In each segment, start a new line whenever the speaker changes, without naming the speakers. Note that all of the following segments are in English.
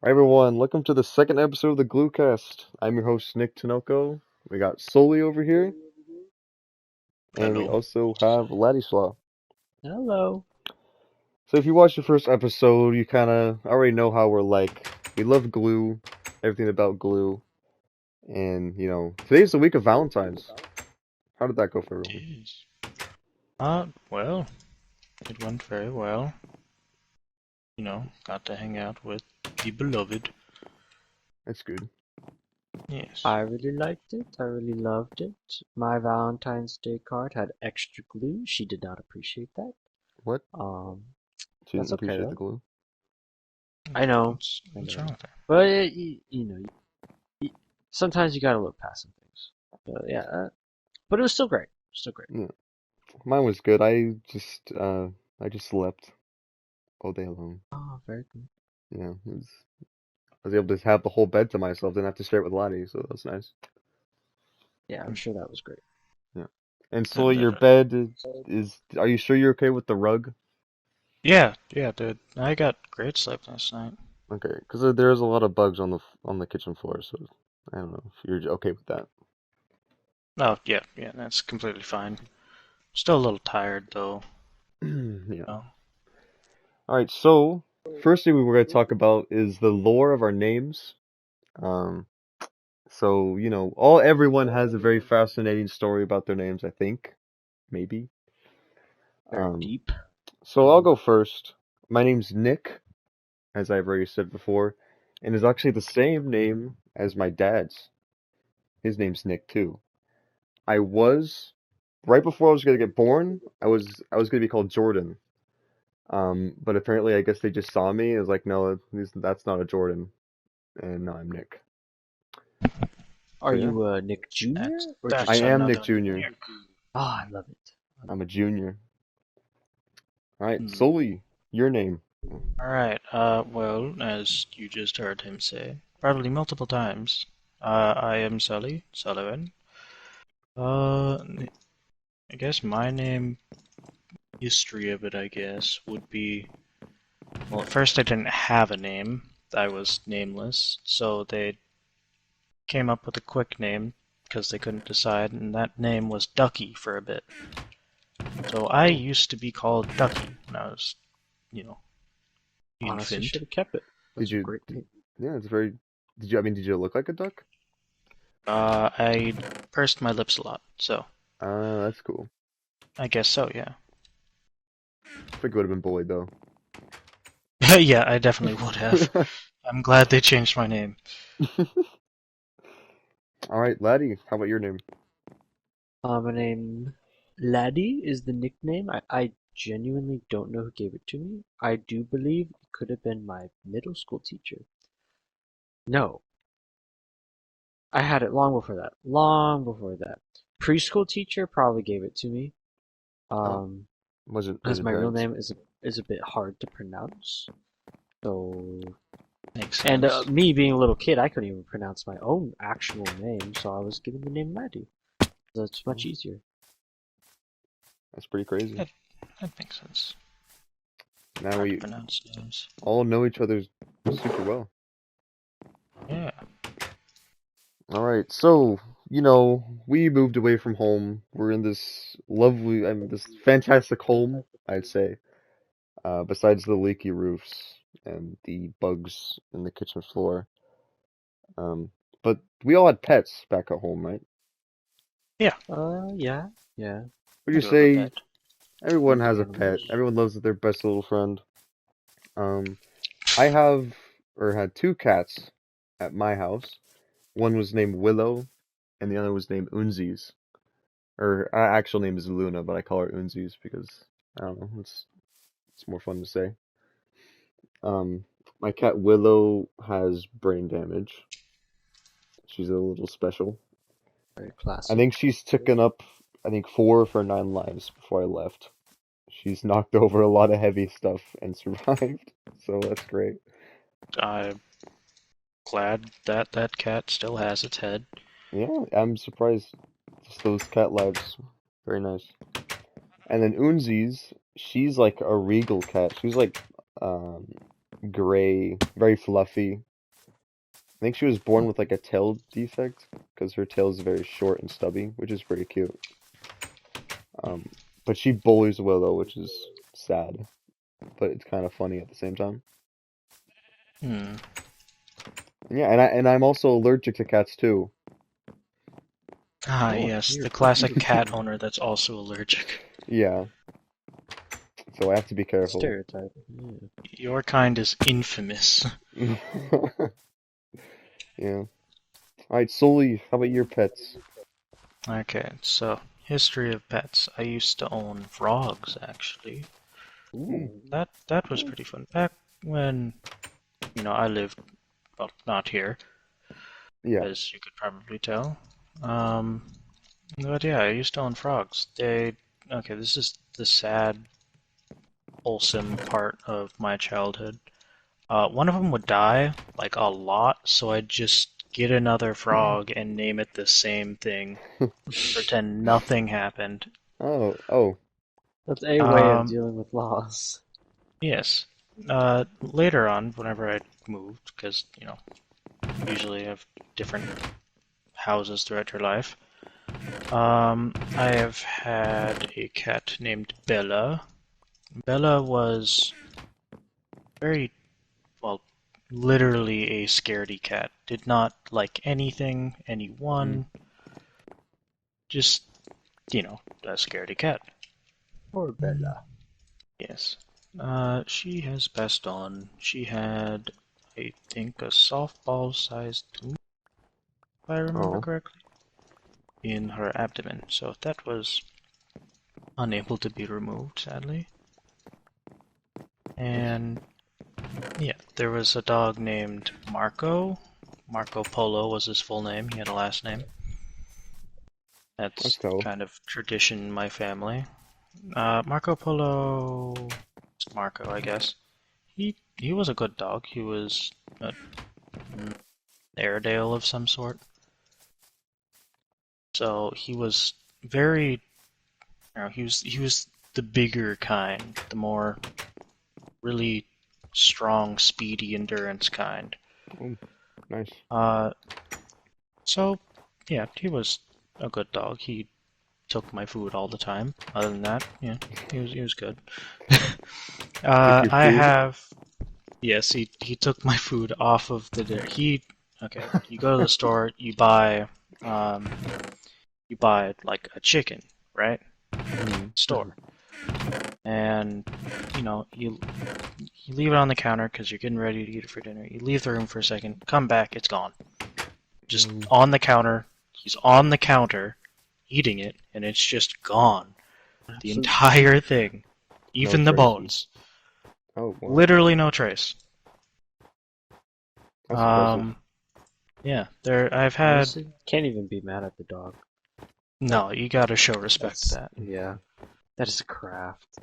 Hi everyone, welcome to the second episode of the Gluecast. I'm your host Nick Tinoco. We got Soli over here, and we
Hello.
also have Ladislaw.
Hello.
So if you watched the first episode, you kind of already know how we're like. We love glue, everything about glue, and today's the week of Valentine's. How did that go for everyone?
Jeez. Well, it went very well. Got to hang out with the beloved.
That's good.
Yes.
I really liked it. I really loved it. My Valentine's Day card had extra glue. She did not appreciate that.
What?
Um,
She didn't
that's okay
appreciate the
though.
glue.
I know. I
What's wrong
know.
with her?
But sometimes you gotta look past some things. But yeah, but it was still great. Still great.
Yeah, mine was good. I just slept all day long.
Oh, very good.
I was able to have the whole bed to myself. Didn't have to share it with Lottie, so that's nice.
Yeah, I'm
Hmm.
sure that was great.
Yeah. And so
And
your bed is. Are you sure you're okay with the rug?
yeah, dude. I got great sleep last night.
Okay, because there's a lot of bugs on the kitchen floor, so I don't know if you're okay with that.
Oh, yeah, that's completely fine. Still a little tired though.
Yeah.
Oh,
All right. So first thing we were going to talk about is the lore of our names. Um. So all everyone has a very fascinating story about their names. I think maybe.
Very
Um.
deep.
So I'll go first. My name's Nick, as I've already said before, and is actually the same name as my dad's. His name's Nick too. I was right before I was gonna get born. I was gonna be called Jordan. But apparently, I guess they just saw me and was like, no, that's not a Jordan, and no, I'm Nick.
Are
So yeah,
you Nick
that's
Jr. or
I
that's
just
am
another
Nick
Nick?
Jr.
Nick.
Ah, I love it. I love
I'm a junior. All right,
Hmm.
Sully, your name.
All right. Well, as you just heard him say, probably multiple times. I am Sullivan. Uh, I guess my name, history of it, I guess, would be, well, at first I didn't have a name. I was nameless, so they came up with a quick name because they couldn't decide, and that name was Ducky for a bit. So I
Oh,
used to be called Ducky when I was, you know,
Honestly,
infant.
should have kept it.
did
That's a
you?
great
Did,
name.
yeah, it's very. Did you? I mean, did you look like a duck?
I pursed my lips a lot, so
That's cool.
I guess so, yeah.
I think it would have been bullied though.
Yeah, I definitely would have. I'm glad they changed my name.
All right, Laddie, how about your name?
My name Laddie is the nickname. I genuinely don't know who gave it to me. I do believe it could have been my middle school teacher. No, I had it long before that. Long before that. Preschool teacher probably gave it to me.
Oh,
Um,
was
because
it
my real
parents?
name is a bit hard to pronounce. So,
Makes
and
sense.
me being a little kid, I couldn't even pronounce my own actual name, so I was given the name Laddie. That's much
Oh,
easier.
that's pretty crazy.
That, that makes sense.
Now
Hard to
we
pronounce names.
all know each other super well.
Yeah.
All right, so we moved away from home. We're in this lovely, I mean, this fantastic home, I'd say. Besides the leaky roofs and the bugs in the kitchen floor. Um, but we all had pets back at home, right?
Yeah,
Yeah, yeah.
Would
I
you
do have a
say
pet.
everyone
Fluffy
has a pet?
animals.
Everyone loves their best little friend. Um, I have or had two cats at my house. One was named Willow, and the other was named Unzies. Her actual name is Luna, but I call her Unzies because I don't know, it's more fun to say. Um, my cat Willow has brain damage. She's a little special.
Very
I
classic.
think she's taken up, I think, 4 of her 9 lives before I left. She's knocked over a lot of heavy stuff and survived, so that's great.
I'm glad that that cat still has its head.
Yeah, I'm surprised. Just those cat lives, very nice. And then Unzi's, she's like a regal cat. She's like um gray, very fluffy. I think she was born with like a tail defect because her tail is very short and stubby, which is pretty cute. Um, but she bullies Willow, which is sad, but it's kind of funny at the same time.
Hmm.
Yeah, I'm also allergic to cats too.
Ah,
No one
yes,
here
the
would
classic
be.
cat owner that's also allergic.
Yeah, so I have to be careful.
Stereotype. Yeah.
Your kind is infamous.
Yeah. All right, Sully, how about your pets?
Okay, so history of pets. I used to own frogs, actually.
Mm,
Ooh.
That was pretty fun. Back when, I lived, well, not here,
yeah.
as you could probably tell. Um, but yeah, I used to own frogs. Okay, this is the sad, wholesome part of my childhood. One of them would die, like a lot, so I'd just get another frog and name it the same thing. Pretend nothing happened.
Oh.
That's a way of
Um,
dealing with loss.
yes. Later on, whenever I moved, because, usually I have different houses throughout your life, I have had a cat named Bella. Bella was very, well, literally a scaredy cat. Did not like anything,
Mm,
anyone, just, a scaredy cat.
Poor Bella.
Yes. She has passed on. She had, I think, a softball-sized tumor, if I remember
oh.
correctly, in her abdomen. So that was unable to be removed, sadly.
That's,
And yeah, there was a dog named Marco. Marco Polo was his full name. He had a last name.
that's
That's
dope.
kind of tradition in my family. Marco Polo, just Marco, I guess. He was a good dog. He was an Airedale of some sort. So he was very, he was the bigger kind, the more really strong, speedy endurance kind.
Oh, nice.
Uh, so yeah, he was a good dog. He took my food all the time. Other than that, yeah, he was good.
Took your
I
food?
have Yes, he took my food off of the dinner. Okay, you go to the store, um you buy like a chicken, right?
Mm,
Store. And you leave it on the counter because you're getting ready to eat it for dinner. You leave the room for a second, come back, it's gone. Just
no,
on the counter. He's on the counter eating it, and it's just gone. The
Absolute
entire thing.
no
Even the
traces.
bones.
Oh, wow.
Literally no trace.
That's impressive.
Um, yeah, I've had.
honestly, can't even be mad at the dog.
No, you gotta show respect to
That's
that.
yeah. That is a craft.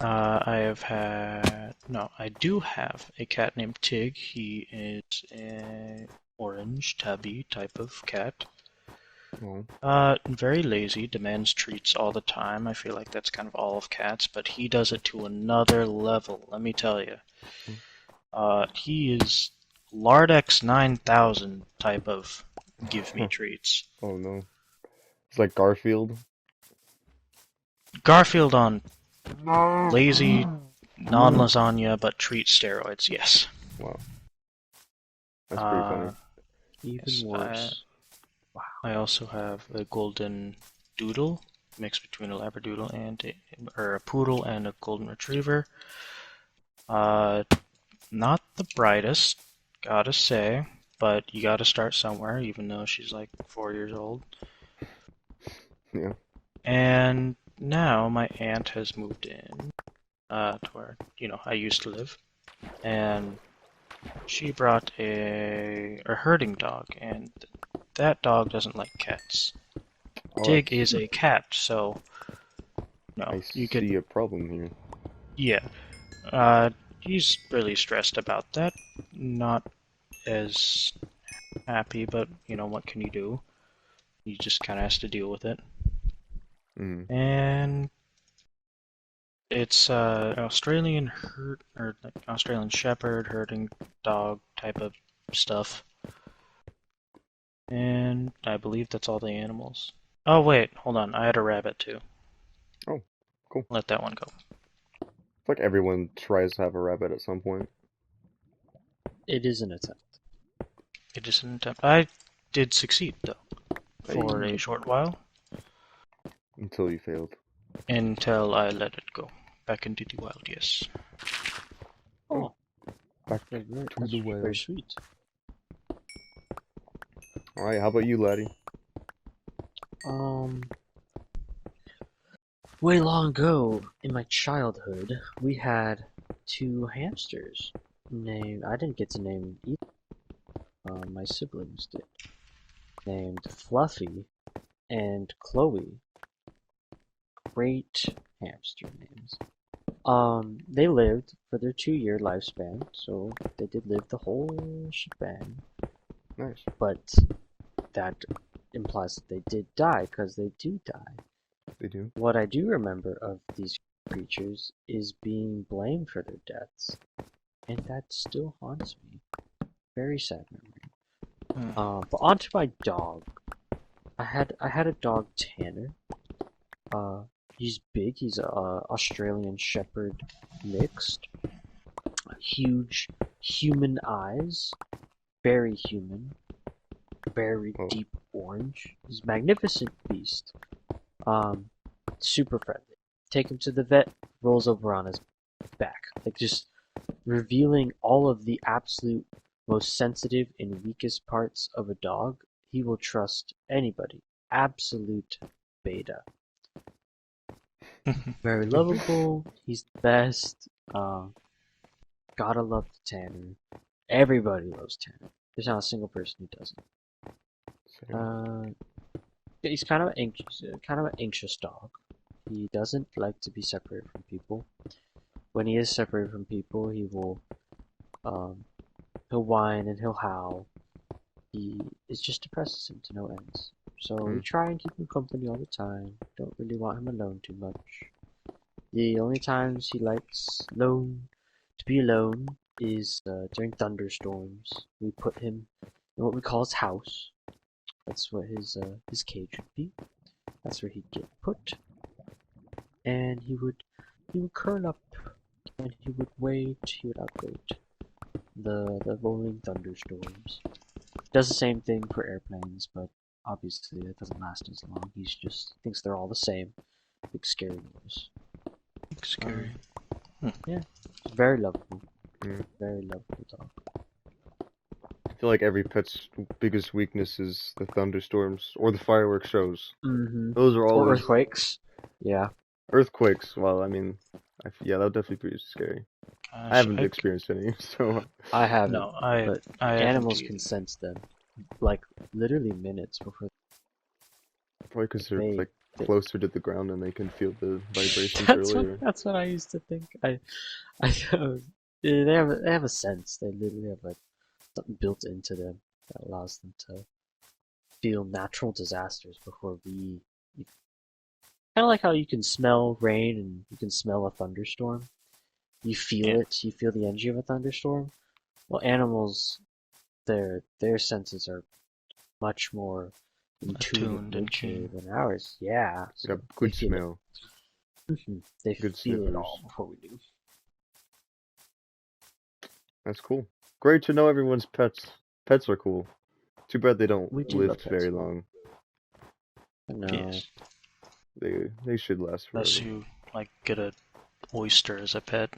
I have had. No, I do have a cat named Tig. He is an orange tabby type of cat.
Oh,
Very lazy, demands treats all the time. I feel like that's kind of all of cats, but he does it to another level, let me tell you.
mm,
He is Lardex 9000 type of give me treats.
oh no. It's like Garfield.
Garfield on lazy, non-lasagna, but treat steroids, yes.
Wow, that's pretty funny.
Uh,
Even
yes,
worse. Wow.
I also have a golden doodle, mixed between a labradoodle or a poodle and a golden retriever. Uh, Not the brightest, gotta say, but you gotta start somewhere, even though she's like 4 years old.
Yeah.
And now my aunt has moved in, to where, I used to live, and she brought a herding dog, and that dog doesn't like cats.
Oh,
Tig is a cat, so
I
you could,
see a problem here.
yeah. He's really stressed about that. Not as happy, but what can you do? He just kind of has to deal with it.
Mm.
And it's Australian herd or like Australian Shepherd herding dog type of stuff. And I believe that's all the animals. Oh wait, hold on. I had a rabbit too.
Oh, cool.
Let that one go.
It's like everyone tries to have a rabbit at some point.
It is an attempt.
It is an attempt. I did succeed though, for
Hey,
a short while,
until you failed.
until I let it go back into the wild. Yes.
Oh,
Back
that's very,
to
that's
the
very
wild.
sweet.
Alright, how about you, laddie?
Um, way long ago in my childhood, we had two hamsters. I didn't get to name either. My siblings did. Named Fluffy and Chloe. Great hamster names. They lived for their 2-year lifespan, so they did live the whole shebang.
Nice.
But that implies that they did die, because they do die.
They do.
What I do remember of these creatures is being blamed for their deaths, and that still haunts me. Very sad memory. But onto my dog. I had a dog, Tanner. He's big. He's a Australian Shepherd mixed. Huge human eyes, very human, very
Oh.
deep orange. He's a magnificent beast. Super friendly. Take him to the vet, rolls over on his back, like just revealing all of the absolute most sensitive and weakest parts of a dog. He will trust anybody. Absolute beta. Very lovable. He's the best. Gotta love the Tanner. Everybody loves Tanner. There's not a single person who doesn't.
Same.
He's kind of an anxious dog. He doesn't like to be separated from people. When he is separated from people, he'll whine and he'll howl. It just depresses him to no ends. So we try and keep him company all the time. Don't really want him alone too much. The only times he likes to be alone is during thunderstorms. We put him in what we call his house. That's what his cage would be. That's where he'd get put. And he would curl up and he would outwait the rolling thunderstorms. Does the same thing for airplanes, but obviously it doesn't last as long. He's just thinks they're all the same. Big scary noise.
Scary.
Yeah, very lovable.
Yeah.
Very lovable dog.
I feel like every pet's biggest weakness is the thunderstorms or the fireworks shows.
Mm-hmm.
Those are
Or
always
earthquakes. Yeah.
earthquakes. Well, I mean, yeah, that would definitely be scary. I haven't experienced any, so
I haven't.
No,
but
I
animals
haven't
can
either.
sense them, like literally minutes before
probably because they're
they.
like closer to the ground and they can feel the vibrations
That's
earlier.
that's what I used to think. They have a sense. They literally have like something built into them that allows them to feel natural disasters before we. Kind of like how you can smell rain and you can smell a thunderstorm. You feel it. You feel the energy of a thunderstorm. Well, animals, their senses are much more in tune with
Attuned and
nature
keen.
than ours. Yeah.
They
So
got good
feel
smell.
it. They
Good
feel it
sniffers.
all before we do.
That's cool. Great to know everyone's pets. Pets are cool. Too bad they don't
We do
live
love pets.
very long.
No.
Yes.
They should last forever.
Unless you like get a oyster as a pet,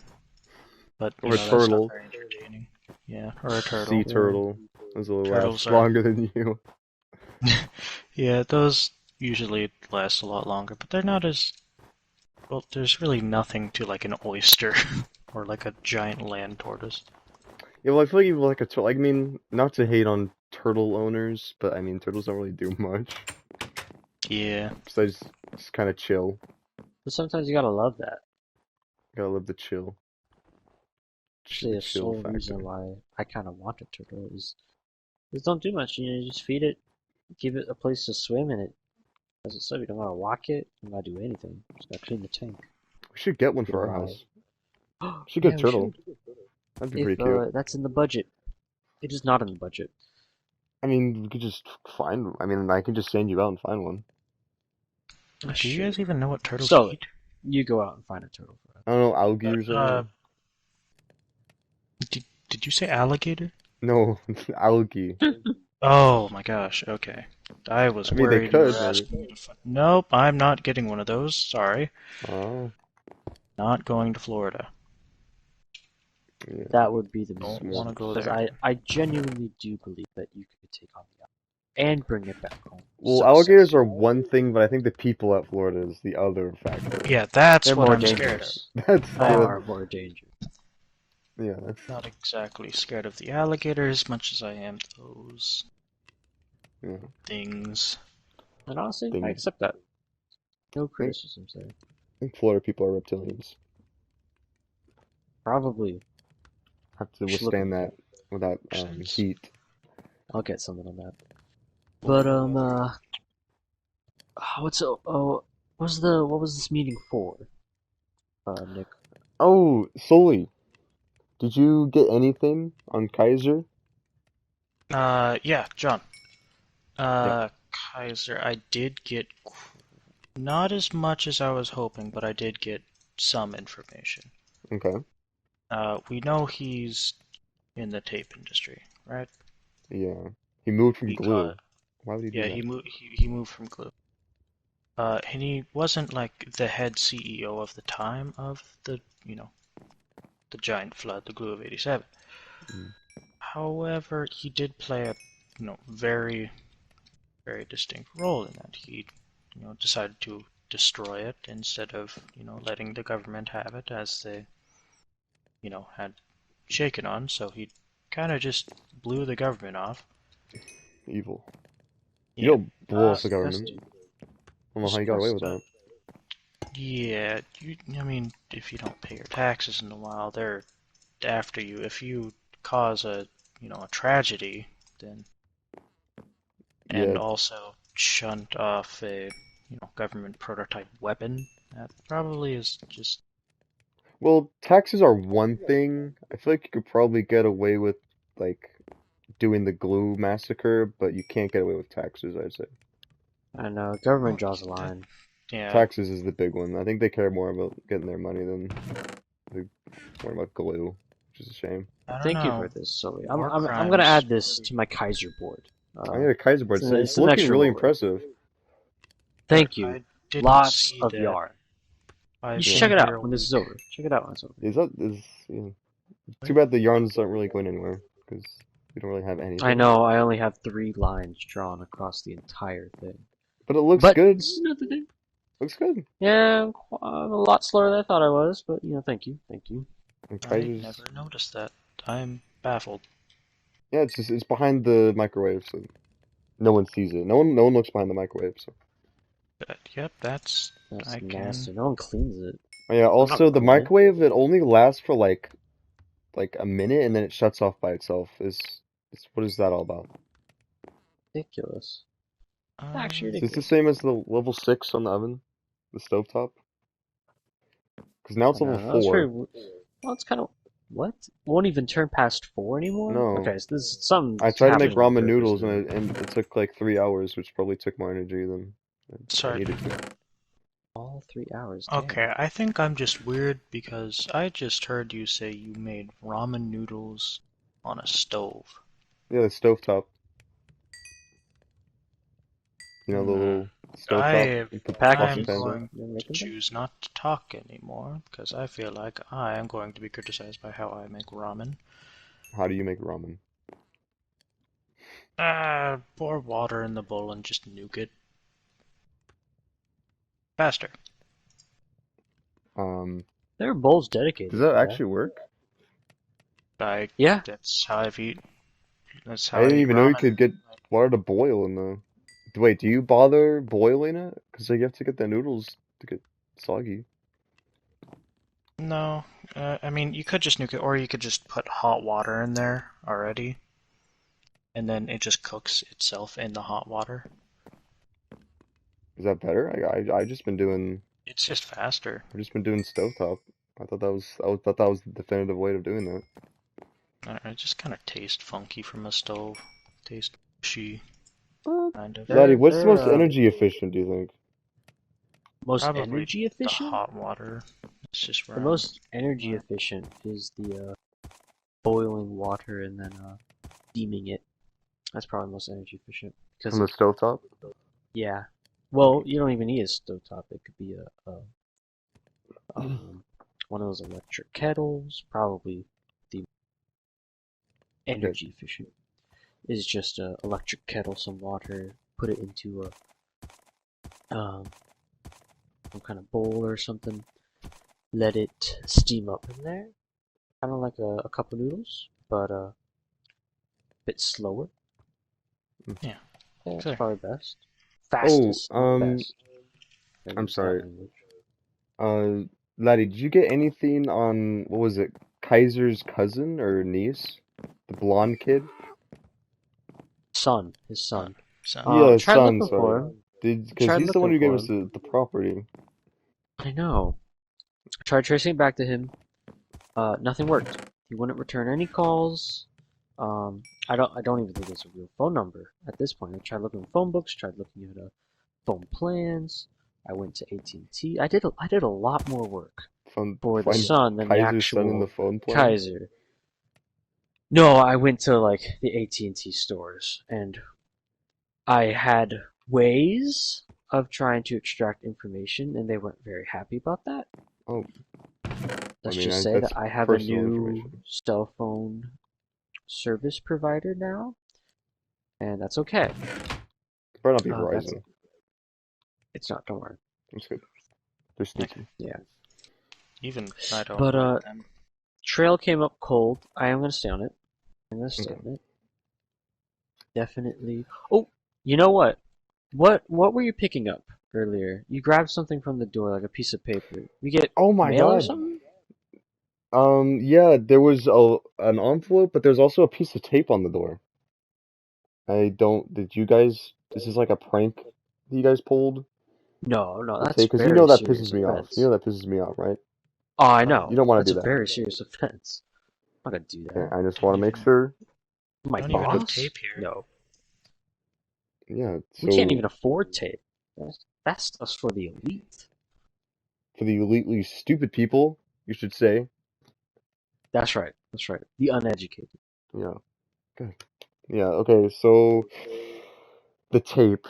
but you
Or a
know,
turtle.
that's not very entertaining. Yeah, or a turtle.
Sea turtle. Those will
Turtles
last
are-
longer than you.
Yeah, those usually last a lot longer, but they're not as well. There's really nothing to like an oyster or like a giant land tortoise.
Yeah, well, I feel like even like a turtle. I mean, not to hate on turtle owners, but I mean, turtles don't really do much.
Yeah,
Besides, just kind of chill.
But sometimes you gotta love that.
Gotta love the chill.
Actually,
The
the
chill
sole
factor.
reason why I kind of want a turtle is don't do much. You just feed it, give it a place to swim, and it doesn't swim. You don't gotta walk it. You don't gotta do anything. Just gotta clean the tank.
We should get one
Get
for our
alive.
house. Should get
Yeah,
a
we
turtle.
should.
That'd be
If
pretty cute.
that's in the budget. It is not in the budget.
I mean, we could just find. I mean, I can just send you out and find one.
Do you guys even know what turtles
So,
eat?
you go out and find a turtle for us.
I don't know, algae or something.
Did you say alligator?
No, algae.
Oh my gosh, okay. I was
I mean, they
worried you were
could maybe.
asking me to find. Nope, I'm not getting one of those. Sorry.
Oh,
Not going to Florida.
yeah.
That would be the
Don't
move.
want to go
Because
there.
I genuinely do believe that you could take on the island and bring it back home.
Well, alligators are one thing, but I think the people at Florida is the other factor.
Yeah, that's
They're
what
more
I'm scared of.
dangerous.
That's
They
the
are more dangerous.
yeah. That's
Not exactly scared of the alligator as much as I am those
yeah.
things.
And honestly, I
Thing.
accept that. No
I
criticisms there.
think Florida people are reptilians.
Probably.
Have to
Should look
withstand
into
that without
Sense.
heat.
I'll get something on that. But what was this meeting for? Nick.
Oh, Sully, did you get anything on Kaiser?
Yeah, John.
Yeah.
Kaiser, I did get not as much as I was hoping, but I did get some information.
Okay.
We know he's in the tape industry, right?
Yeah. He moved from
Because
glue. Why would he do
yeah,
that?
he moved from Glue. And he wasn't like the head CEO of the time of the the giant flood, the Glue of '87.
Mm.
However, he did play a very very distinct role in that. He decided to destroy it instead of letting the government have it as they had shaken on. So he kind of just blew the government off.
Evil. You
Yeah.
don't blow up the government.
Disgusting.
I don't know how you got away with that.
Yeah, I mean, if you don't pay your taxes in a while, they're after you. If you cause a tragedy, then and
Yeah.
also shunt off a, government prototype weapon, that probably is just.
Well, taxes are one thing. I feel like you could probably get away with like doing the glue massacre, but you can't get away with taxes, I'd say.
I know, government
Oh,
draws a line.
yeah,
Taxes is the big one. I think they care more about getting their money than they worry about glue, which is a shame.
I don't
Thank you for
know.
this, Sully.
War
I'm gonna
crimes.
add this to my Kaiser board.
I need a Kaiser board. It's
It's an
looking
extra
really
roller.
impressive.
Thank you.
I didn't
Lots
see
of
that.
yarn.
I've
You should
Yeah.
check
been
it
here
out
a
when this is
week.
over. Check it out when it's over.
Yeah. Too bad the yarns aren't really going anywhere because we don't really have anything.
I know, I only have 3 lines drawn across the entire thing.
But it looks
But
good.
this is another thing.
Looks good.
Yeah, I'm a lot slower than I thought I was, but thank you.
And
I
Kaiser's
never noticed that. I'm baffled.
yeah, it's behind the microwave, so no one sees it. No one looks behind the microwave. So
But yep, that's
That's
I
nasty.
can.
No one cleans it.
oh, yeah.
I'm
Also,
not
the
cleaning it.
microwave it only lasts for like a minute and then it shuts off by itself. What is that all about?
Ridiculous. Actually
Is this the
ridiculous.
same as the level 6 on the oven, the stovetop? Because now it's
I
level
know, that was very.
4.
Well, it's kind of. What? Won't even turn past 4 anymore?
No.
Okay, so this is some.
I tried to make
happening on
ramen
purpose
noodles
now.
and it took like 3 hours, which probably took more energy than I
Sorry.
needed to.
All 3 hours. Damn.
Okay, I think I'm just weird because I just heard you say you made ramen noodles on a stove.
Yeah, the stovetop. You know, the little stovetop you put pots
I'm
and pans on.
going
You're
to
making them?
choose not to talk anymore because I feel like I am going to be criticized by how I make ramen.
How do you make ramen?
Pour water in the bowl and just nuke it. Faster.
Does
There are bowls dedicated
that
for
actually work?
Yeah.
That's how I've eat. That's
I
how I
didn't
eat
even know you
ramen.
could get water to boil in the. Wait, do you bother boiling it? Because you have to get the noodles to get soggy.
No, I mean, you could just nuke it, or you could just put hot water in there already, and then it just cooks itself in the hot water.
Is that better? I just been doing.
It's just faster.
I've just been doing stovetop. I thought that was the definitive way of doing that.
It just kind of tastes funky from a stove. Tastes mushy,
What?
kind of.
Laddie,
They're
what's the most
they're
energy efficient, do you think?
most
Probably
energy
the
efficient.
hot water. It's just
The
run.
most energy efficient is the boiling water and then steaming it. That's probably most energy efficient because
From the stovetop?
yeah. Well, you don't even need a stovetop. It could be one of those electric kettles. Probably the
Okay,
energy efficient is just a electric kettle, some water, put it into some kind of bowl or something. Let it steam up in there, kind of like a cup of noodles, but a bit slower.
Yeah,
Yeah, that's
sure.
probably best.
oh,
Fastest, not best. I
I'm
use that
sorry.
language.
Laddie, did you get anything on, what was it, Kaiser's cousin or niece? The blonde kid?
Son, his
Uh,
son.
so,
Yeah,
Tried
son,
looking for
sorry.
him.
Because
Tried
he's the one
looking
who gave
for
us
him.
the property.
I know. Tried tracing it back to him. Nothing worked. He wouldn't return any calls. I don't even think it's a real phone number at this point. I tried looking in phone books. Tried looking at phone plans. I went to AT&T. I did a lot more work for the
Find
son than the
Kaiser's son in the
actual
phone plan?
Kaiser. No, I went to like the AT&T stores and I had ways of trying to extract information and they weren't very happy about that.
Oh, I
Let's
mean,
just say
that's
that I have a
personal
new
information.
cell phone service provider now, and that's okay.
Better not be
That's
Verizon.
it's not. Don't worry.
That's good. They're
okay.
sneaky.
Yeah,
Even I don't
but
like them.
trail came up cold. I am gonna stay on it. I'm gonna stay
Okay.
on it. Definitely. Oh, you know what? What were you picking up earlier? You grabbed something from the door, like a piece of paper. You get
Oh my
mail or
God.
something?
Yeah, there was an envelope, but there's also a piece of tape on the door. Did you guys, this is like a prank that you guys pulled?
No, no,
The
that's
tape, because you know
very
that
serious
pisses me off. You
offense.
know that pisses me off, right?
Oh, I
What?
You
know.
don't want
That's
to
a
do that.
very serious offense. I'm not gonna do
Okay,
that.
I just want
Don't
to make
even
sure.
My
don't even have
But
boss?
tape here.
No.
yeah,
We can't even
so
afford tape. That's stuff's for the elite.
for the elitely stupid people, you should say,
That's right. That's right. The uneducated.
yeah, okay. Yeah, okay, so the tape.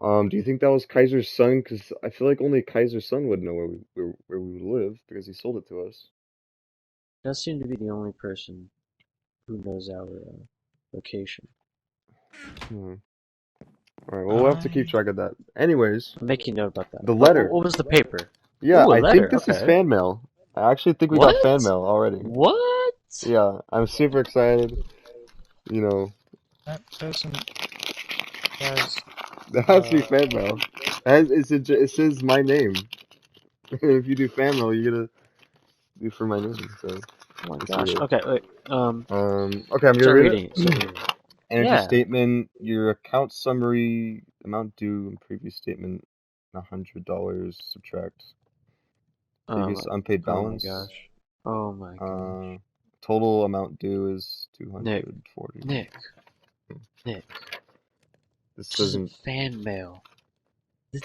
Do you think that was Kaiser's son? Because I feel like only Kaiser's son would know where we would live because he sold it to us.
Does seem to be the only person who knows our location.
Hmm. All right, well, we'll have to keep
I
track of that. Anyways,
I'm making note about that.
the
But
letter.
what was the paper?
Yeah,
Ooh, a
I think
letter.
this is
Okay.
fan mail. I actually think we got fan
What?
mail already.
What?
Yeah, I'm super excited. You know,
that doesn't guys.
that has to be fan mail. It says my name. If you do fan mail, you're gonna do for my name. So
Oh my
let's see
gosh.
here.
Okay, wait.
Okay, I'm gonna
Start
read
reading it. Start
it.
reading it.
Energy
Yeah.
statement, your account summary, amount due in previous statement, $100, subtract
Oh
previous
my.
unpaid
Oh my
balance.
gosh. Oh my gosh.
Uh, Total amount due is
Nick.
240.
Nick. Nick.
This
This isn't
doesn't.
fan mail.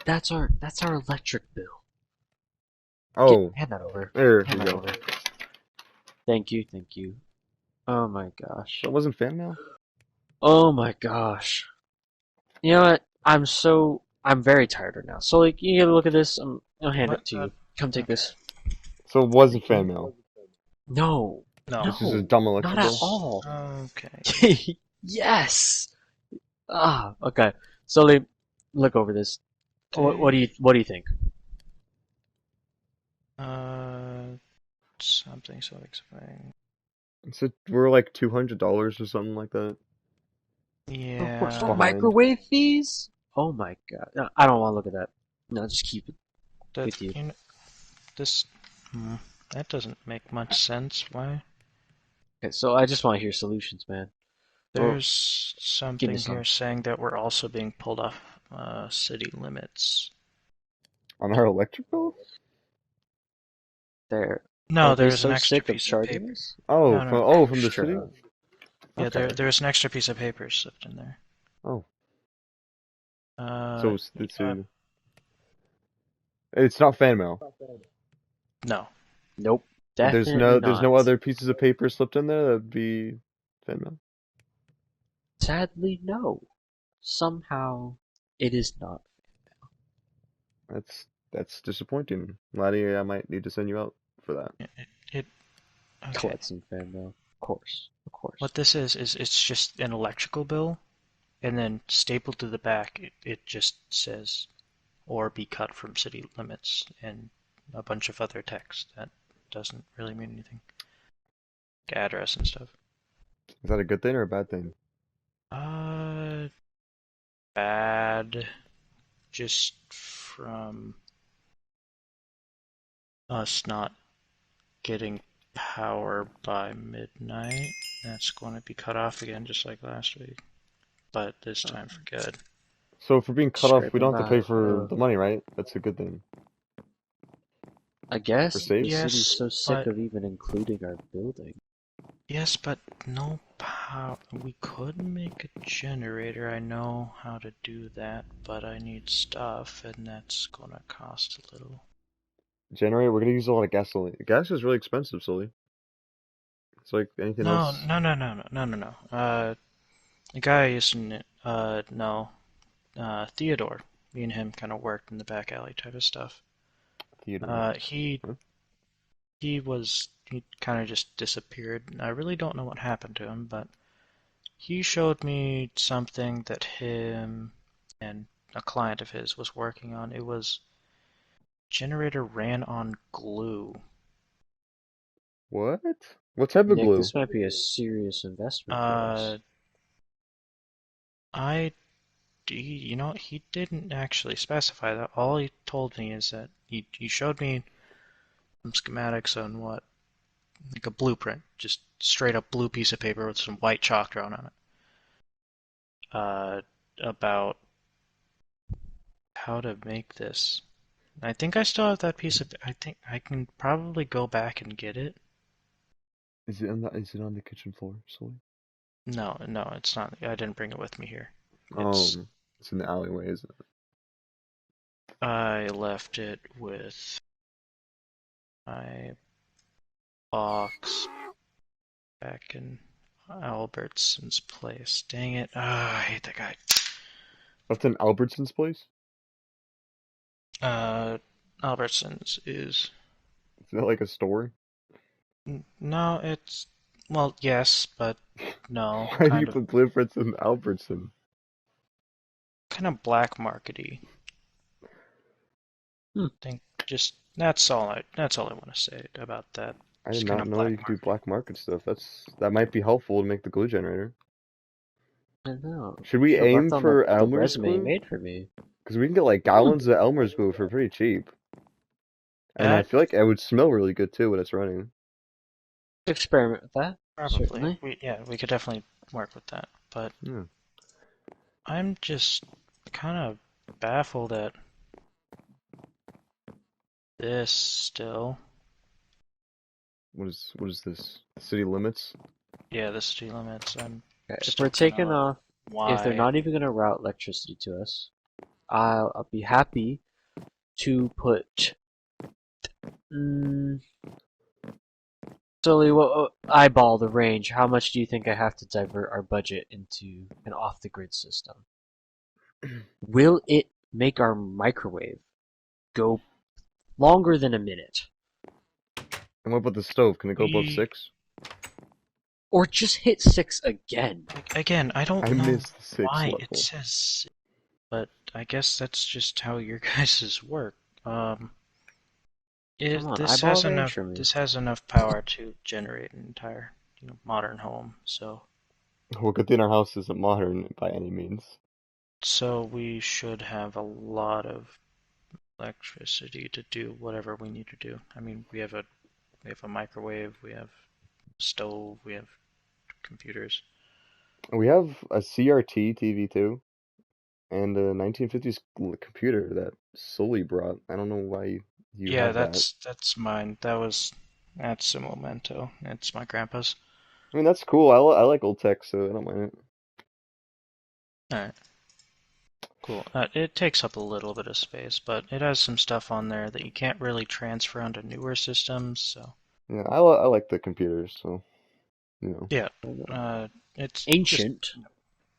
That's our electric bill.
Oh,
Hand that over.
there
Hand
we
that
go.
over. Thank you, thank you. Oh my gosh.
That wasn't fan mail?
Oh my gosh. You know what? I'm very tired right now. So like you get a look at this, I'll hand
What?
it to you. Come take
Okay.
this.
So it wasn't
Thank you.
fan mail.
No.
No.
This is a
No.
dumb
Not
electric
at
bill.
all.
Okay.
Yes. Ah, okay. So like, look over this.
Tape.
What do you think?
Uh, something so exciting.
So we're like $200 or something like that.
For
Yeah.
Behind.
microwave fees? Oh my god. No, I don't want to look at that. No, just keep it
That
with you.
you know this. Hmm, that doesn't make much sense. Why?
Okay, so I just want to hear solutions, man. Well,
There's
give me
something
some.
here saying that we're also being pulled off city limits.
On our electric bill?
There.
No,
Are
there
they
was an
so
extra
sick of
piece of
charging
paper.
us?
Oh,
No, no,
from
no.
from the city?
Extra.
Yeah,
Okay.
there's an extra piece of paper slipped in there.
Oh,
Uh,
so
uh
it's not fan mail.
no.
Nope.
There's
Definitely
no
not.
other pieces of paper slipped in there that'd be fan mail.
Sadly, no. Somehow, it is not.
That's disappointing. Laddie, I might need to send you out for that.
It okay.
Collect some fan mail. Of course. Of
What
course.
this is it's just an electrical bill, and then stapled to the back, it just says, or be cut from city limits, and a bunch of other text that doesn't really mean anything. Like address and stuff.
Is that a good thing or a bad thing?
Uh, bad. Just from us not getting power by midnight. That's going to be cut off again, just like last week, but this
Uh,
time for good.
So if we're being cut off, we
scraping
don't have to pay
by.
for the money, right? That's a good thing.
I
For
guess the
saves?
city's
Yes,
so sick
but
of even including our building.
yes, but no power. We could make a generator. I know how to do that, but I need stuff, and that's gonna cost a little.
Generator, we're gonna use a lot of gasoline. Gas is really expensive, Sully. It's like anything
No,
else.
no, no, no, no, no, no, no. The guy isn't. No. Theodore. Me and him kind of worked in the back alley type of stuff.
Theodore.
Uh, he
Huh?
he kind of just disappeared. I really don't know what happened to him, but he showed me something that him and a client of his was working on. It was generator ran on glue.
What? What type of
Nick,
glue?
this might be a serious investment for
Uh,
us.
I you know he didn't actually specify that. All he told me is that he showed me some schematics on what like a blueprint, just straight up blue piece of paper with some white chalk drawn on it. Uh, about how to make this. I think I still have that piece of. I think I can probably go back and get it.
Is it on the kitchen floor, Sully?
No, no, it's not. I didn't bring it with me here. It's.
Oh, it's in the alleyway, isn't it?
I left it with my box back in Albertson's place. Dang it! I hate that guy.
That's in Albertson's place?
Uh, Albertson's is
Is that like a store?
no, it's well, yes, but no,
Why do you
kind of
put blueprints in Albertson?
black markety.
Hmm.
Think just that's all I want to say about that.
I did
Just kind
not
of
know
black
you could do
market.
black market stuff. That might be helpful to make the glue generator.
I know.
Should we
Should have
aim
worked on
for
the
Elmer's
resume you
glue?
made for me.
Because we can get like
Hmm.
gallons of Elmer's glue for pretty cheap. And I
That
feel like it would smell really good too when it's running.
Experiment with that.
probably
Certainly.
we could definitely work with that. But
Yeah.
I'm just kind of baffled at this still.
What is this? City limits?
Yeah, the city limits. I'm
Okay, if we're
still kind of
taking
like,
off, if they're
why?
not even going to route electricity to us, I'll be happy to put. Mm, Sully, eyeball the range. How much do you think I have to divert our budget into an off-the-grid system? Will it make our microwave go longer than a minute?
And what about the stove? Can it go above
We
6?
Or just hit 6 again?
again, I don't
I
know
missed the 6
why it
level.
says, but I guess that's just how your guys' work. Um,
Come on,
this
eyeball
has
range
enough
for me.
power to generate an entire modern home.
Well, good thing our house isn't modern by any means.
So we should have a lot of electricity to do whatever we need to do. I mean, we have a microwave, we have a stove, we have computers.
We have a CRT TV too, and a 1950s computer that Sully brought. I don't know why you
Yeah,
have that.
that's mine. That was That's a memento. It's my grandpa's.
I mean, that's cool. I like old tech, so I don't mind it.
Alright, cool. It takes up a little bit of space, but it has some stuff on there that you can't really transfer onto newer systems, so
Yeah, I like the computers, so you know.
yeah. It's just
Ancient.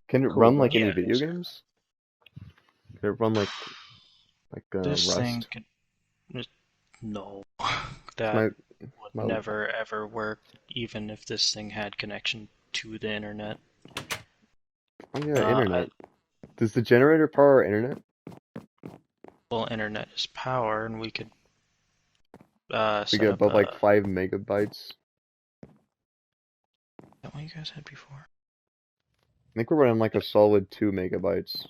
Can it
Cool
run like
though.
any
yeah.
video games? Can it run like
This thing
Rust?
could no.
'Cause
That would
my
never ever work, even if this thing had connection to the internet.
oh yeah,
I
internet. Does the generator power our internet?
well, internet is power, and we could
We
set
get
up
above like
a.
5 MB.
Is that what you guys had before?
I think we're running like a solid 2 MB.
Is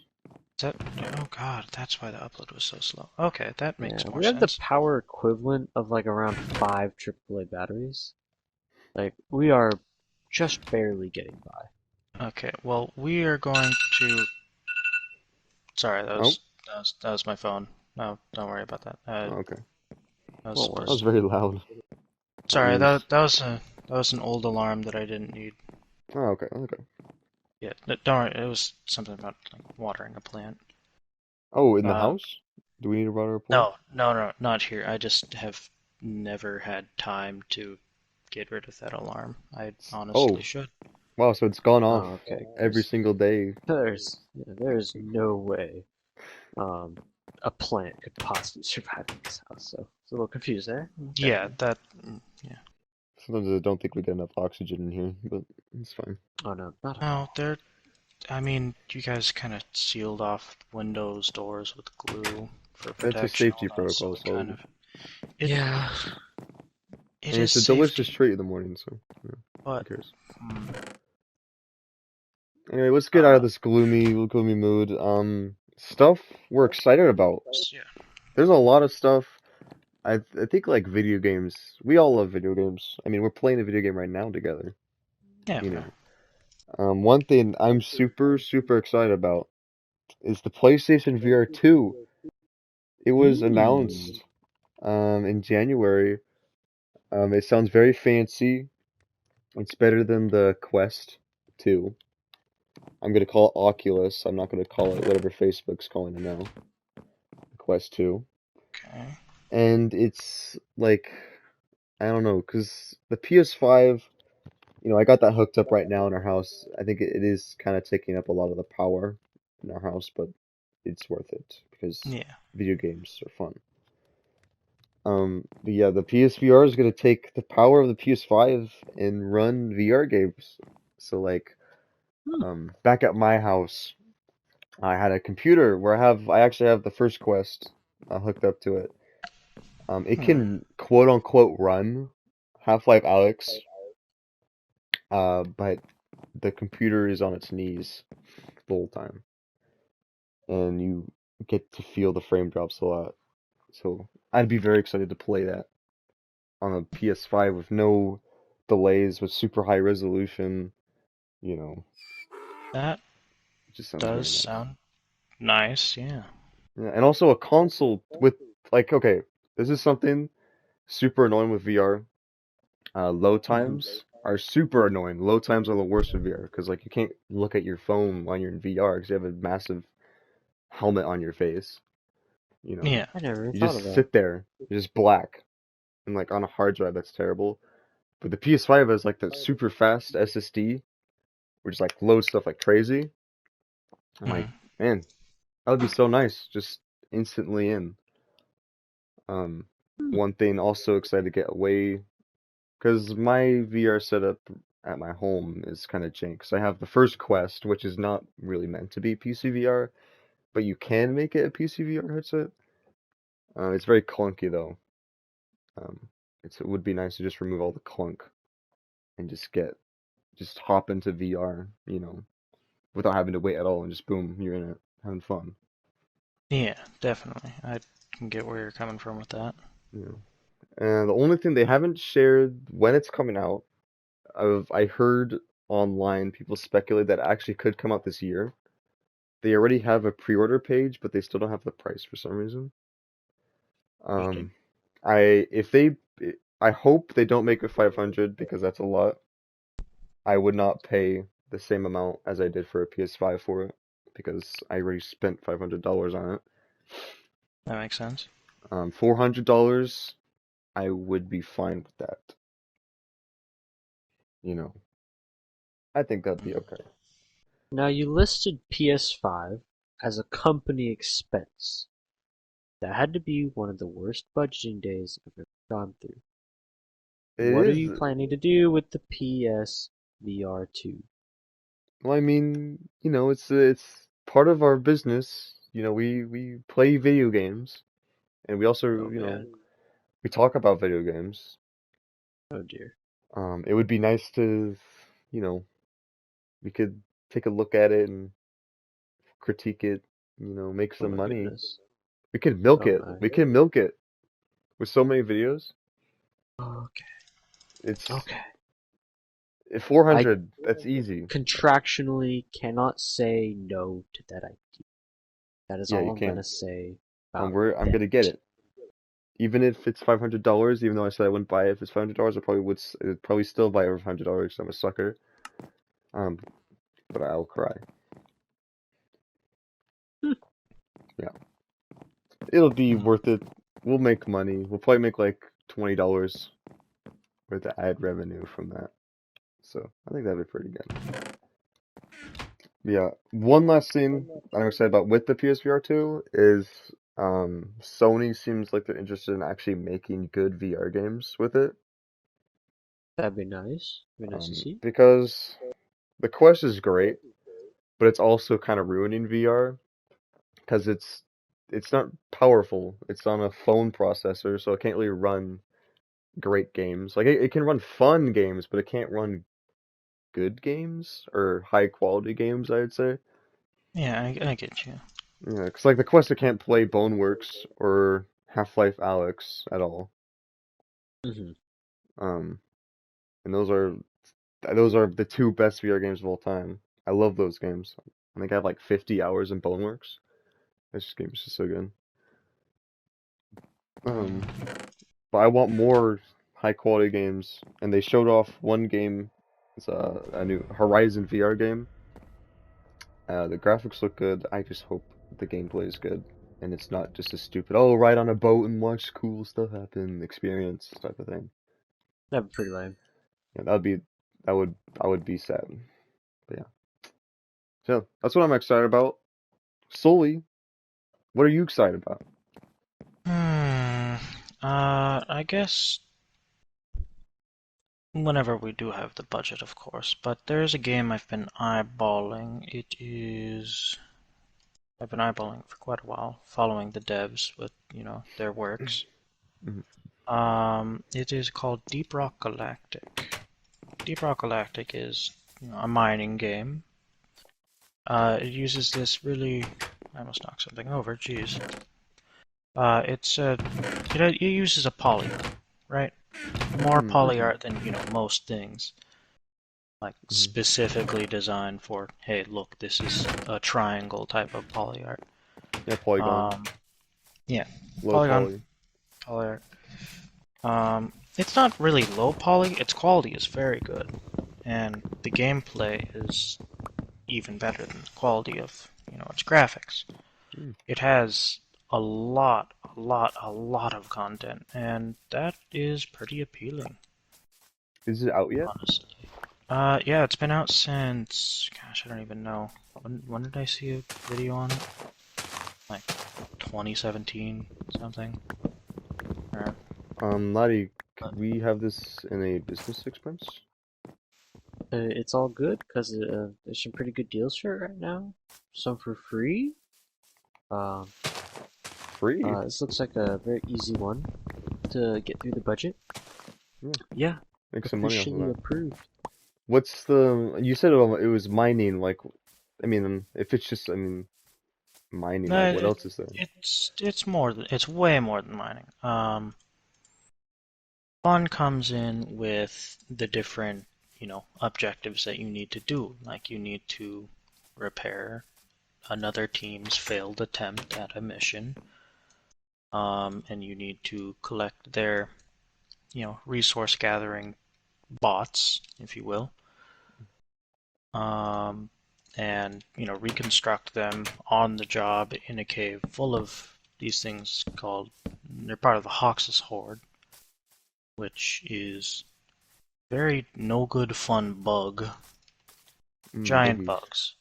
that? Oh God, that's why the upload was so slow. Okay, that
Yeah,
makes more
we have the
sense.
power equivalent of like around 5 AAA batteries. Like, we are just barely getting by.
Okay, well, we are going to. Sorry,
Oh,
that was my phone. No, don't worry about that.
oh, okay.
That was
Won't
That was
supposed to.
very loud. My
Sorry,
ears.
that was an old alarm that I didn't need.
Oh, okay, okay.
Yeah, don't worry. It was something about like, watering a plant.
Oh, in the
Uh,
house? Do we need a router report?
no, not here. I just have never had time to get rid of that alarm. I honestly
Oh,
should.
wow, so it's gone off
Oh, okay,
every
because
single day.
there's no way um, a plant could possibly survive in this house. So it's a little confused there.
Yeah,
Definitely.
yeah.
Sometimes I don't think we get enough oxygen in here, but it's fine.
Oh no, not at
No,
all.
I mean, you guys kind of sealed off windows, doors with glue for
It's a
protection,
safety
although so
protocol,
it kind
so
of it
Yeah.
it
and
is
it's a delicious
safety,
treat in the morning, so yeah, who
but
cares?
hmm,
Anyway, let's get out of
uh,
this gloomy mood. Stuff we're excited about.
yeah,
There's a lot of stuff. I think like video games. We all love video games. I mean, we're playing a video game right now together,
yeah,
you
we are.
know. One thing I'm super excited about is the PlayStation VR 2. It was
Hmm.
announced in January. It sounds very fancy. It's better than the Quest 2. I'm gonna call it Oculus. I'm not gonna call it whatever Facebook's calling it now. Quest 2.
Okay.
And it's like I don't know, 'cause the PS5, I got that hooked up right now in our house. I think it is kind of taking up a lot of the power in our house, but it's worth it because
Yeah.
video games are fun. But yeah, the PSVR is gonna take the power of the PS5 and run VR games. So like,
Hmm.
back at my house, I had a computer where I actually have the first Quest hooked up to it. It
Hmm.
can quote unquote run Half-Life Alyx, but the computer is on its knees the whole time, and you get to feel the frame drops a lot. So I'd be very excited to play that on a PS5 with no delays, with super high resolution. You know,
That
it just sounds
does
very nice.
sound nice. Yeah.
Yeah, and also a console with like, okay, this is something super annoying with VR. Load
Hmm.
times are super annoying. Load times are the worst with VR because like you can't look at your phone when you're in VR because you have a massive helmet on your face. You know,
Yeah.
I never even
you
thought of
just
that.
sit there, you're just black, and like on a hard drive that's terrible. But the PS5 has like that super fast SSD, which like loads stuff like crazy. I'm like,
Hmm.
man, that would be so nice, just instantly in. Um,
Hmm.
One thing also excited to get away because my VR setup at my home is kind of jank. 'Cause I have the first Quest, which is not really meant to be PC VR, but you can make it a PC VR headset. It's very clunky though. Um, it would be nice to just remove all the clunk and just hop into VR, without having to wait at all, and just boom, you're in it, having fun.
Yeah. Definitely. I can get where you're coming from with that.
You know. And the only thing they haven't shared when it's coming out, I heard online people speculate that it actually could come out this year. They already have a pre-order page, but they still don't have the price for some reason.
Interesting.
Um, I if they, I hope they don't make it 500 because that's a lot. I would not pay the same amount as I did for a PS5 for it because I already spent $500 on it.
That makes sense.
$400, I would be fine with that. You know, I think that'd be okay.
Now you listed PS5 as a company expense. That had to be one of the worst budgeting days I've ever gone through.
It
What are you
is.
planning to do with the PS VR 2?
Well, I mean, it's part of our business. We play video games, and we also,
Oh man.
we talk about video games.
Oh dear.
It would be nice to, you know, we could take a look at it and critique it, make
Oh
some
my
money.
goodness.
We could milk
Oh
it.
my.
We can milk it with so many videos.
Okay.
It's
Okay. I
400. That's easy.
contractually cannot say no to that idea. That is
Yeah,
all
you
I'm gonna
can.
say
And
about
I'm gonna get
that.
it. Even if it's $500, even though I said I wouldn't buy it if it's $500, I'd probably still buy it for $500 because I'm a sucker. Um, but I'll cry. Yeah, it'll be
Mhm.
worth it. We'll make money. We'll probably make like $20 worth of ad revenue from that. So I think that'd be pretty good. Yeah, one last thing I'm excited about with the PSVR 2 is Sony seems like they're interested in actually making good VR games with it.
That'd be nice. Be nice to see.
Because the Quest is great, but it's also kind of ruining VR because it's not powerful. It's on a phone processor, so it can't really run great games. Like it can run fun games, but it can't run good games or high quality games, I'd say.
Yeah, I get you.
Yeah, because like the Quest, it can't play Boneworks or Half-Life Alyx at all.
Hmm.
Um, and those are the two best VR games of all time. I love those games. I think I have like 50 hours in Boneworks. This game is just so good. Um,
Mm.
but I want more high quality games, and they showed off one game. It's a new Horizon VR game. The graphics look good. I just hope the gameplay is good, and it's not just a stupid ride on a boat and watch cool stuff happen experience type of thing.
That'd be pretty lame.
Yeah, that would I would be sad. But yeah, so that's what I'm excited about. Solely, what are you excited about?
Hmm. I guess whenever we do have the budget, of course. But there's a game I've been eyeballing. I've been eyeballing for quite a while, following the devs with, their works.
Mhm.
It is called Deep Rock Galactic. Deep Rock Galactic is, a mining game. It uses this really. I must knock something over. Jeez. It's it uses a poly, right? More poly art than most things. Like
Mm-hmm.
specifically designed for, hey, look, this is a triangle type of poly art.
Yeah, Polygon,
Um, yeah,
low
Polygon
poly.
poly art. It's not really low poly. Its quality is very good, and the gameplay is even better than the quality of its graphics.
Mm.
It has a lot of content, and that is pretty appealing,
Is it out yet?
honestly. Yeah, it's been out since, gosh, I don't even know. When did I see a video on it? Like 2017, something. Or,
Lottie,
but
could we have this in a business expense?
It's all good because there's some pretty good deals for it right now. Some for free. Um,
Free.
this looks like a very easy one to get through the budget.
Yeah,
Yeah,
make some money off of
officially
that.
approved.
You said it was mining, like, I mean, if it's just, I mean, mining,
no,
like, what else is there?
it's way more than mining. Fun comes in with the different, objectives that you need to do. Like you need to repair another team's failed attempt at a mission, and you need to collect their resource gathering bots, if you will, um, and reconstruct them on the job in a cave full of these things called. They're part of the Hoxus horde, which is very no good fun bug, giant
Boogies.
bugs,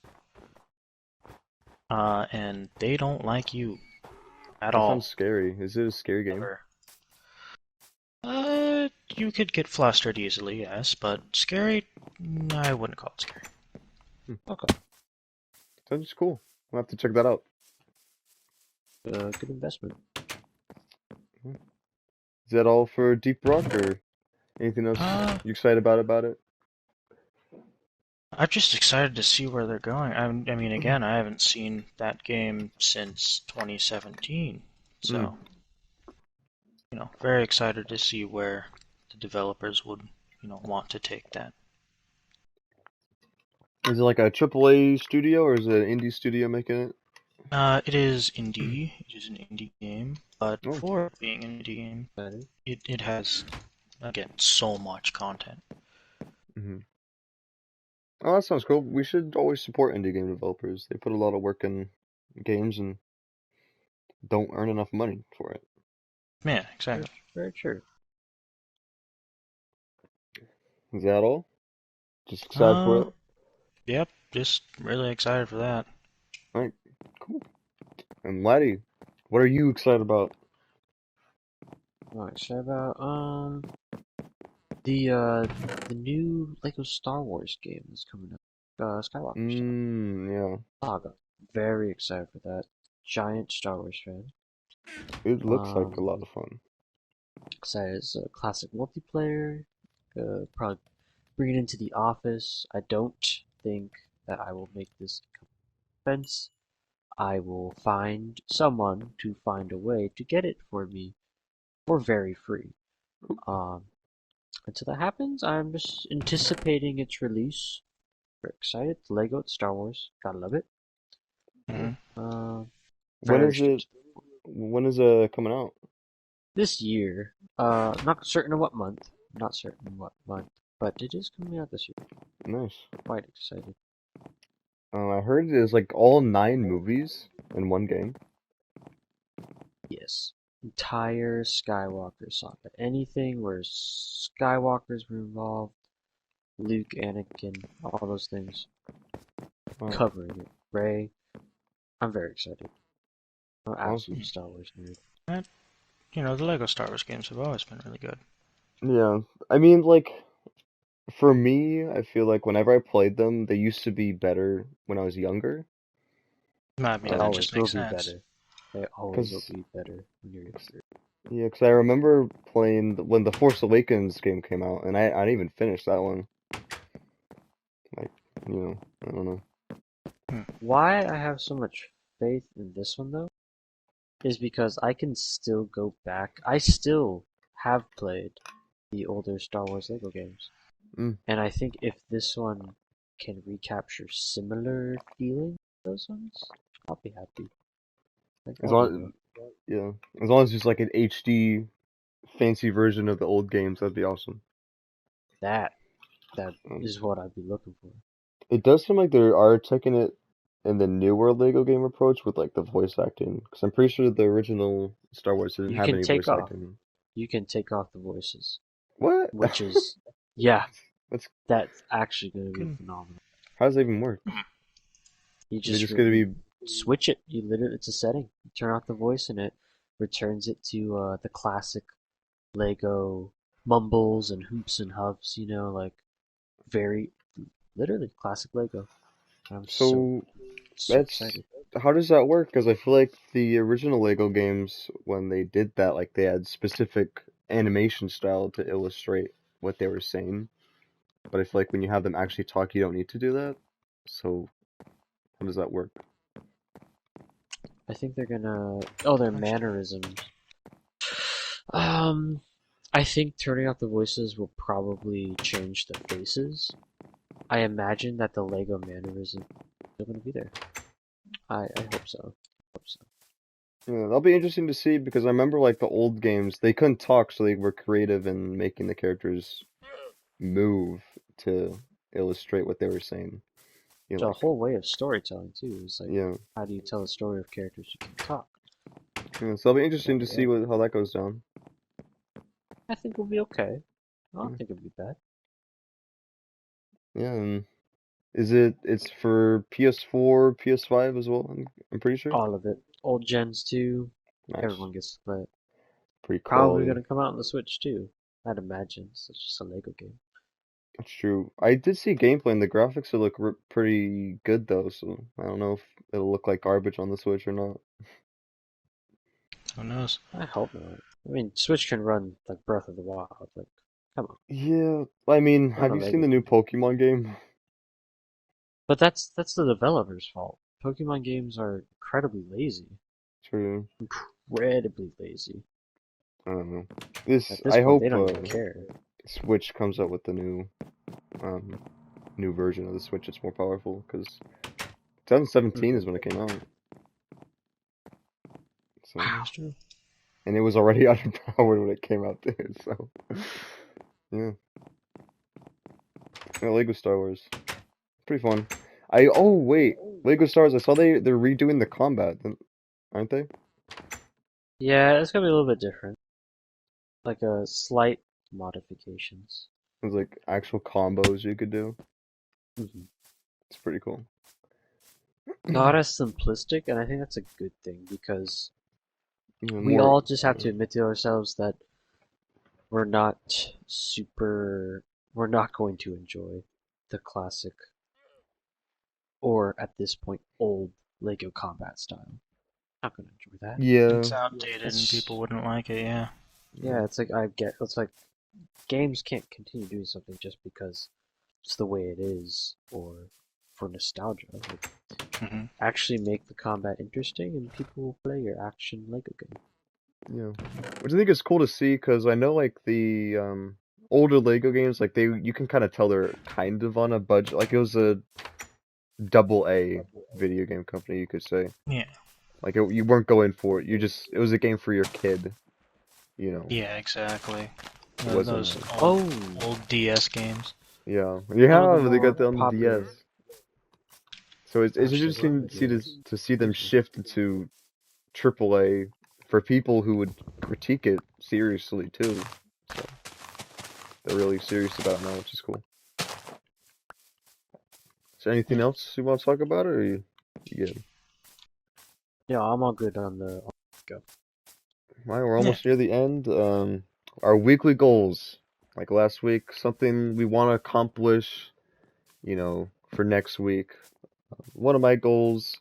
and they don't like you at
That sounds
all.
scary. Is it a scary game?
Ever. You could get flustered easily, yes, but scary, I wouldn't call it scary.
Okay,
Sounds cool. We'll have to check that out.
good investment.
Is that all for Deep Rock or anything else
Uh,
you excited about it?
I'm just excited to see where they're going. I mean, again, I haven't seen that game since 2017,
Mm.
so very excited to see where the developers would, want to take that.
Is it like a AAA studio or is it an indie studio making it?
It is indie. It is an indie game, but
Oh.
for being an indie game,
Excited.
it has again so much content.
Hmm. Oh, that sounds cool. We should always support indie game developers. They put a lot of work in games and don't earn enough money for it.
Yeah, exactly.
Very true.
Is that all? Just excited for
Uh,
it?
yep, just really excited for that.
Alright, cool. And Laddie, what are you excited about?
Alright, so about the new Lego Star Wars game that's coming up. Skywalker
Yeah.
Saga. Very excited for that. Giant Star Wars fan.
It looks like a lot
Um,
of fun.
excited it's a classic multiplayer. Probably bring it into the office. I don't think that I will make this expense. I will find someone to find a way to get it for me for very free. Um, until that happens, I'm just anticipating its release. Very excited. Lego, it's Star Wars. Gotta love it.
Hmm.
Uh,
When
very
is it?
interested.
When is it coming out?
This year, not certain of what month. Not certain what month, but it is coming out this year.
Nice.
Quite excited.
I heard it is like all 9 movies in one game.
Yes. Entire Skywalker saga. Anything where Skywalkers were involved, Luke, Anakin, all those things.
Wow,
Covering it. Rey. I'm very excited. I'm an absolute
awesome.
Star Wars nerd.
And, the Lego Star Wars games have always been really good.
Yeah, I mean, like for me, I feel like whenever I played them, they used to be better when I was younger.
I mean,
They
that
always
just
will
makes
be
sense.
better. They always will
Cause
be better when you're younger.
yeah, cause I remember playing when the Force Awakens game came out, and I didn't even finish that one. Like, I don't know.
Hmm.
Why I have so much faith in this one though is because I can still go back. I still have played the older Star Wars Lego games.
Mm.
And I think if this one can recapture similar feeling to those ones, I'll be happy. Like
As
that'll be enough.
long, yeah, as long as there's like an HD fancy version of the old games, that'd be awesome.
That that
Um,
is what I'd be looking for.
it does seem like they are taking it in the newer Lego game approach with like the voice acting, because I'm pretty sure the original Star Wars didn't
You
have
can
any
take
voice
off.
acting.
You can take off the voices,
What?
which is yeah,
That's
that's actually going to be
Good.
phenomenal.
how does that even work?
You
They
just
just gonna
you
be
switch it. You literally it's a setting. You turn off the voice and it returns it to the classic Lego mumbles and hoops and huffs. Like very literally classic Lego. I'm
so.
so
That's
excited.
how does that work? Because I feel like the original Lego games, when they did that, like they had specific animation style to illustrate what they were saying. But I feel like when you have them actually talk, you don't need to do that. So how does that work?
I think they're gonna their
Actually,
mannerisms. Um, I think turning off the voices will probably change the faces. I imagine that the Lego mannerisms are going to be there. I hope so. Hope so.
Yeah, that'll be interesting to see because I remember like the old games, they couldn't talk, so they were creative in making the characters move to illustrate what they were saying. You
It's
know,
a
like
whole way of storytelling too. It's like,
yeah,
how do you tell a story of characters who can talk?
yeah. So it'll be interesting to see
Yeah,
what how that goes down.
I think we'll be okay. I don't
Yeah,
think it'll be bad.
yeah. And it's for PS4, PS5 as well? I'm pretty sure.
All of it. Old gens too.
Nice,
Everyone gets to play it.
pretty
Probably
quality.
gonna come out on the Switch too. I'd imagine. It's just a Lego game.
That's true. I did see gameplay and the graphics will look pretty good though, so I don't know if it'll look like garbage on the Switch or not.
Who knows?
I hope not. I mean, Switch can run like Breath of the Wild. Like, come on,
Yeah, I mean,
run
have
a
you seen
Lego
the new
game.
Pokemon game?
But that's the developer's fault. Pokemon games are incredibly lazy.
True.
Incredibly lazy.
I don't know.
At
This,
this
I
point, they
hope
don't even care.
Switch comes up with the um, new version of the Switch that's more powerful, because 2017 is
Hmm.
when it came out, so,
That is true.
and it was already underpowered when it came out too, so, yeah. Yeah, Lego Star Wars. Pretty fun. Oh wait, Lego Star Wars, I saw they're redoing the combat, aren't they?
Yeah, it's gonna be a little bit different. Like a slight modifications.
There's like actual combos you could do.
Hmm.
It's pretty cool.
Not as simplistic, and I think that's a good thing because
Yeah,
we
more,
all just have to admit to ourselves that we're not super, we're not going to enjoy the classic, or at this point, old Lego combat style. Not gonna enjoy that.
yeah.
It's outdated and
It's
people wouldn't like it, yeah.
yeah, it's like it's like games can't continue doing something just because it's the way it is, or for nostalgia. Like,
Hmm.
actually make the combat interesting, and people will play your action Lego game.
Yeah, which I think is cool to see because I know like the older Lego games, like you can kind of tell they're kind of on a budget. Like it was a double A video game company, you could say.
Yeah.
Like you weren't going for it. It was a game for your kid. You know,
Yeah, exactly.
it wasn't
Those
a
Oh,
old DS games.
yeah
one of the
yeah they
more
got that on the DS.
popular.
So it's
Actually, one of
interesting
the
to see
DS.
to see them shift into triple A for people who would critique it seriously too. So they're really serious about it now, which is cool. Is there anything
Yeah.
else you want to talk about, or you good?
Yeah, I'm all good on the go.
All right, we're
Yeah.
almost near the end. Our weekly goals, like last week, something we want to accomplish, for next week. One of my goals,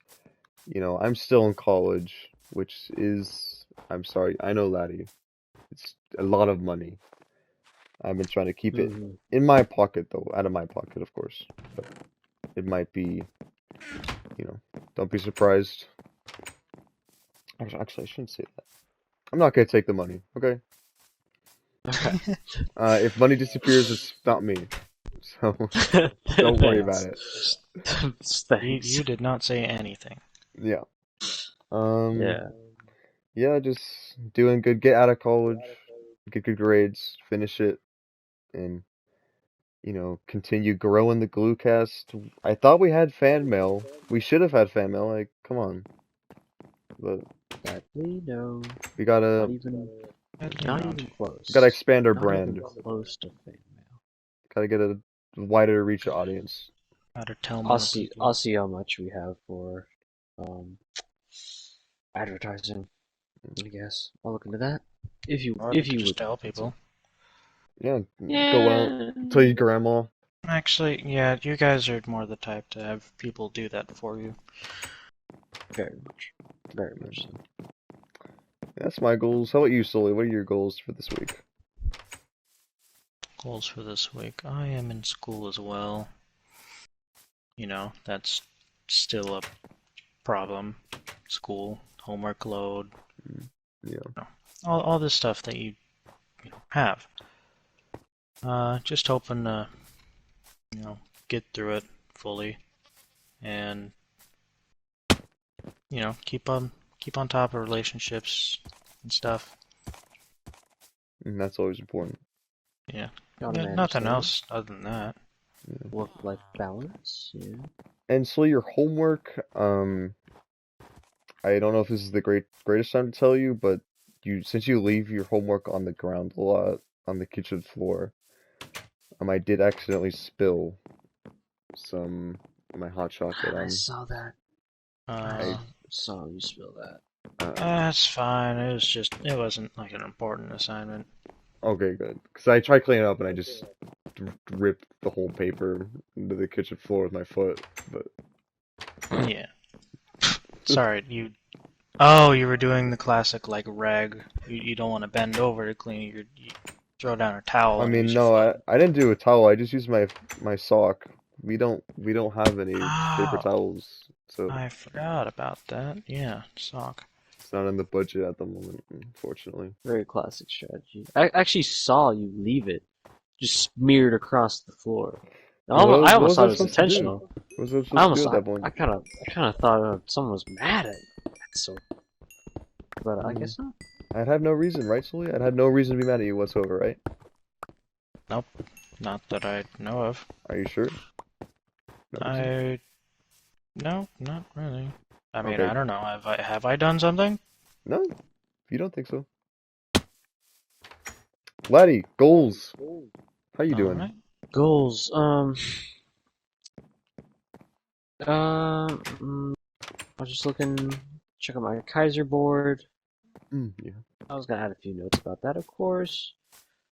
I'm still in college, which is, I'm sorry, I know, laddie, it's a lot of money. I've been trying to keep it
Hmm.
in my pocket, though, out of my pocket, of course. But it might be, you know, don't be surprised. Actually, I shouldn't say that. I'm not gonna take the money, okay?
Okay.
If money disappears, it's not me. So don't worry about
Thanks.
it.
Thanks.
You did not say anything.
Yeah. Um,
Yeah.
yeah, just doing good. Get out of college, get good grades, finish it, and continue growing the Gluecast. I thought we had fan mail. We should have had fan mail. Like, come on. But
Sadly, no.
we
Not
gotta
even,
Sadly
not
not.
even
gotta
close.
expand our
Not even
brand.
close to fan mail.
Gotta get a wider reach audience.
Gotta tell
I'll
more
see.
people.
I'll see how much we have for um, advertising. I guess I'll look into that.
Or we
If
could
you
just
would
tell
like me to.
people.
Yeah, go out,
Yeah.
tell your grandma.
Actually, yeah, you guys are more the type to have people do that for you.
Very much. Very
Yeah,
much so.
that's my goals. How about you, Sully? What are your goals for this week?
Goals for this week. I am in school as well. That's still a problem. School, homework load,
Mm, yeah,
all this stuff that you have. Just hoping to, get through it fully and, keep on keep on top of relationships and stuff.
And that's always important.
Yeah.
Gotta
Yeah,
manage
nothing
that.
else other than that.
Yeah.
Work-life balance. Yeah.
And so your homework, I don't know if this is the greatest time to tell you, but since you leave your homework on the ground a lot on the kitchen floor, I did accidentally spill some of my hot chocolate
I
on.
saw that.
Uh,
I
Saw you spill that.
that's fine. It wasn't like an important assignment.
Okay, good. Because I tried cleaning it up and I just ripped the whole paper into the kitchen floor with my foot. But
Yeah. Sorry, Oh, you were doing the classic like rag. You don't want to bend over to clean. You throw down a towel
I
and
mean,
use your
no,
foot.
I didn't do a towel. I just used my sock. We don't have any paper
Oh,
towels, so
I forgot about that. Yeah, sock.
it's not in the budget at the moment, unfortunately.
Very classic strategy. I actually saw you leave it just smeared across the floor. I
What
almost
was I
thought it was
supposed to do?
intentional.
What was I
I
supposed to do
almost,
at
I,
that point?
I kind of thought someone was mad at me. So, but I
Mm,
guess not.
I'd have no reason, right, Sully? I'd have no reason to be mad at you whatsoever, right?
Nope, not that I know of.
Are you sure? No reason?
I No, not really. I mean,
Okay.
I don't know. Have I done something?
No, if you don't think so. Laddie, goals. How you
All
doing?
right.
Goals. I was just looking, check out my Kaiser board.
Yeah.
I was gonna add a few notes about that, of course.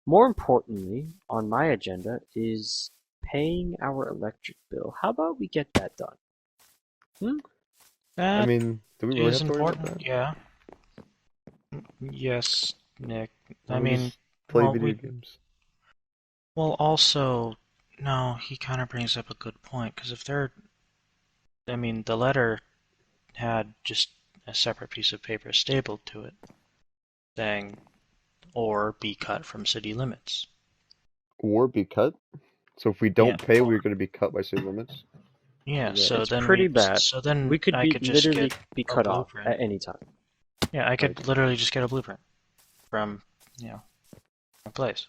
More importantly, on my agenda is paying our electric bill. How about we get that done? Hmm?
I
That
mean, do we really
is
have to worry about
important.
that?
Yeah. Yes, Nick.
Why
I
don't we
mean,
just play
well,
video games?
also, no, he kind of brings up a good point because I mean, the letter had just a separate piece of paper stapled to it saying, or be cut from city limits.
Or be cut? So if we
Yeah,
don't pay, we're
or
going to be cut by city limits?
yeah.
Yeah, it's pretty bad.
So then
We could
I
be
could just
literally
get
be
a
cut off
blueprint.
at any time.
Yeah, I
Like,
could literally just get a blueprint from, a place.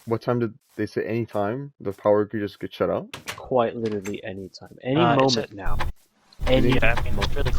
what time did they say any time the power could just get shut out?
Quite literally any time. Any
Is it?
moment now.
You
Any
think
Yeah, I mean,
moment.
it's really